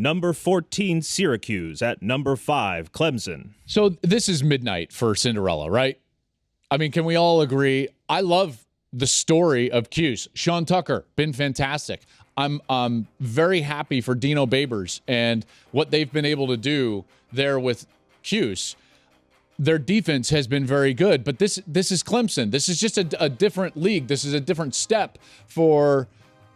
Number 14, Syracuse at number 5, Clemson. So this is midnight for Cinderella, right? I mean, can we all agree? I love the story of Cuse. Sean Tucker, been fantastic. I'm very happy for Dino Babers and what they've been able to do there with Cuse. Their defense has been very good, but this is Clemson. This is just a different league. This is a different step for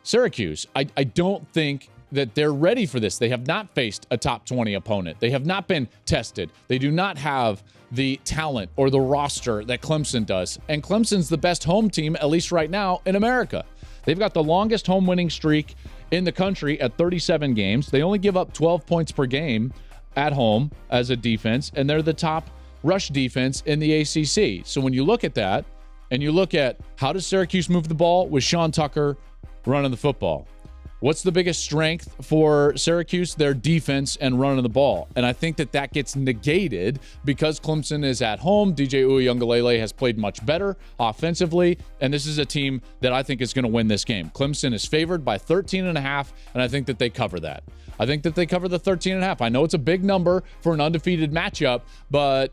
Syracuse. I don't think that they're ready for this. They have not faced a top 20 opponent. They have not been tested. They do not have the talent or the roster that Clemson does. And Clemson's the best home team, at least right now, in America. They've got the longest home winning streak in the country at 37 games. They only give up 12 points per game at home as a defense, and they're the top rush defense in the ACC. So when you look at that, and you look at how does Syracuse move the ball with Sean Tucker running the football, what's the biggest strength for Syracuse? Their defense and running the ball. And I think that gets negated because Clemson is at home. DJ Uiagalelei has played much better offensively, and this is a team that I think is going to win this game. Clemson is favored by 13.5, and I think that they cover that. I think that they cover the 13.5. I know it's a big number for an undefeated matchup, but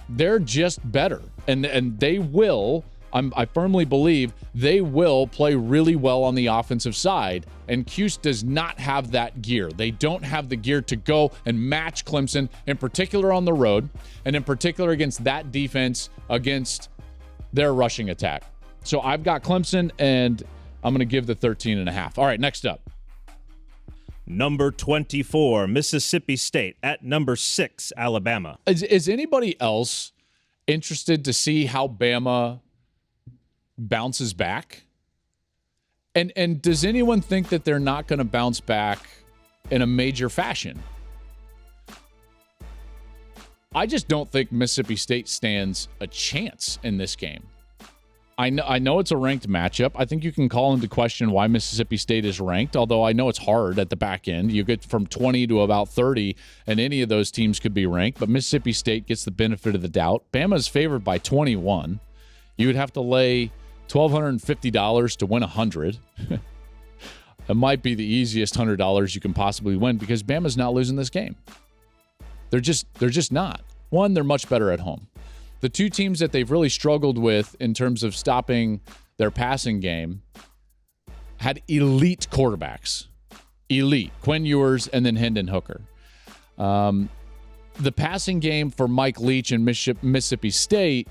they're just better, and they will. I firmly believe they will play really well on the offensive side, and Cuse does not have that gear. They don't have the gear to go and match Clemson, in particular on the road, and in particular against that defense, against their rushing attack. So I've got Clemson, and I'm going to give the 13.5. All right, next up. Number 24, Mississippi State at number 6, Alabama. Is anybody else interested to see how Bama bounces back? And does anyone think that they're not going to bounce back in a major fashion? I just don't think Mississippi State stands a chance in this game. I know it's a ranked matchup. I think you can call into question why Mississippi State is ranked, although I know it's hard at the back end. You get from 20 to about 30, and any of those teams could be ranked, but Mississippi State gets the benefit of the doubt. Bama's favored by 21. You would have to lay $1,250 to win $100. It might be the easiest $100 you can possibly win because Bama's not losing this game. They're just not. One, they're much better at home. The two teams that they've really struggled with in terms of stopping their passing game had elite quarterbacks. Elite. Quinn Ewers and then Hendon Hooker. The passing game for Mike Leach and Mississippi State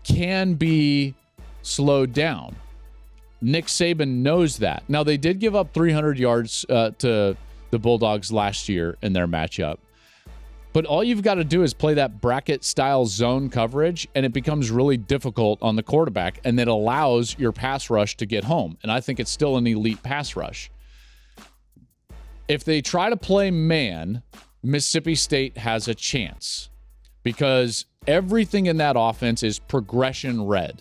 can be slowed down. Nick Saban knows that. Now, they did give up 300 yards to the Bulldogs last year in their matchup. But all you've got to do is play that bracket-style zone coverage, and it becomes really difficult on the quarterback, and it allows your pass rush to get home. And I think it's still an elite pass rush. If they try to play man, Mississippi State has a chance because everything in that offense is progression red.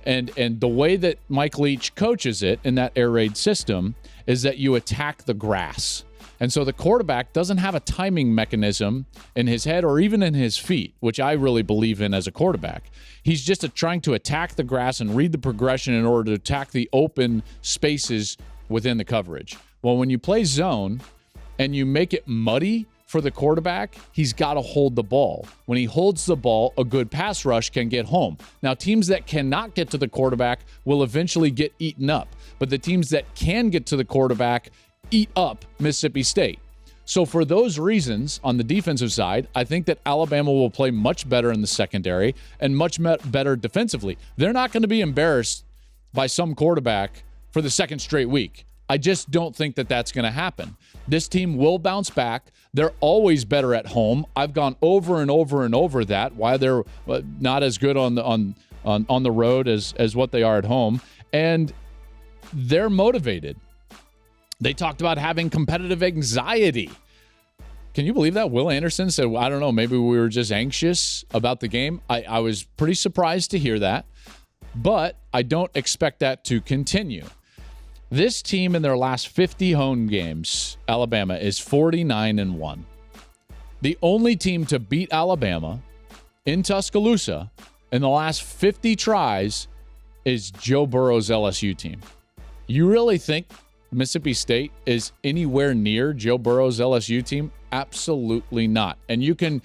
And the way that Mike Leach coaches it in that air raid system is that you attack the grass. And so the quarterback doesn't have a timing mechanism in his head or even in his feet, which I really believe in as a quarterback. He's just trying to attack the grass and read the progression in order to attack the open spaces within the coverage. Well, when you play zone and you make it muddy for the quarterback, he's got to hold the ball. When he holds the ball, a good pass rush can get home. Now, teams that cannot get to the quarterback will eventually get eaten up. But the teams that can get to the quarterback eat up Mississippi State. So for those reasons, on the defensive side, I think that Alabama will play much better in the secondary and much better defensively. They're not going to be embarrassed by some quarterback for the second straight week. I just don't think that that's going to happen. This team will bounce back. They're always better at home. I've gone over and over and over that, why they're not as good on the road as what they are at home. And they're motivated. They talked about having competitive anxiety. Can you believe that? Will Anderson said, I don't know, maybe we were just anxious about the game. I was pretty surprised to hear that, but I don't expect that to continue. This team in their last 50 home games, Alabama, is 49-1. The only team to beat Alabama in Tuscaloosa in the last 50 tries is Joe Burrow's LSU team. You really think Mississippi State is anywhere near Joe Burrow's LSU team? Absolutely not. And you can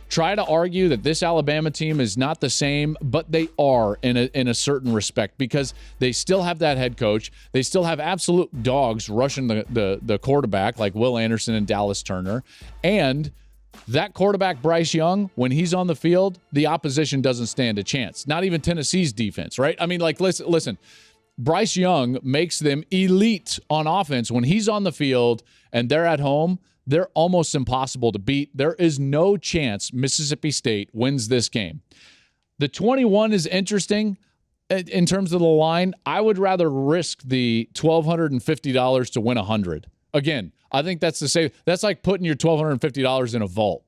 try to argue that this Alabama team is not the same, but they are in a certain respect, because they still have that head coach. They still have absolute dogs rushing the quarterback like Will Anderson and Dallas Turner. And that quarterback, Bryce Young, when he's on the field, the opposition doesn't stand a chance. Not even Tennessee's defense, right? I mean, like, listen. Bryce Young makes them elite on offense. When he's on the field and they're at home, they're almost impossible to beat. There is no chance Mississippi State wins this game. The 21 is interesting in terms of the line. I would rather risk the $1,250 to win 100. Again, I think that's the same. That's like putting your $1,250 in a vault,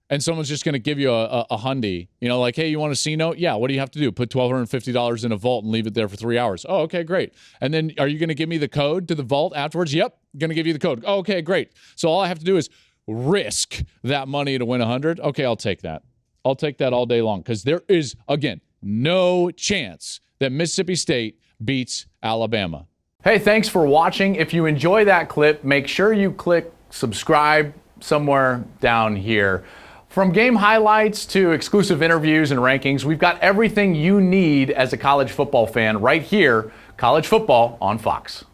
and someone's just going to give you a hundy, like, hey, you want a C note? Yeah, what do you have to do? Put $1,250 in a vault and leave it there for 3 hours. Oh, okay, great. And then are you going to give me the code to the vault afterwards? Yep, going to give you the code. Oh, okay, great. So all I have to do is risk that money to win 100. Okay, I'll take that. I'll take that all day long, because there is, again, no chance that Mississippi State beats Alabama. Hey, thanks for watching. If you enjoy that clip, make sure you click subscribe somewhere down here. From game highlights to exclusive interviews and rankings, we've got everything you need as a college football fan right here. College football on Fox.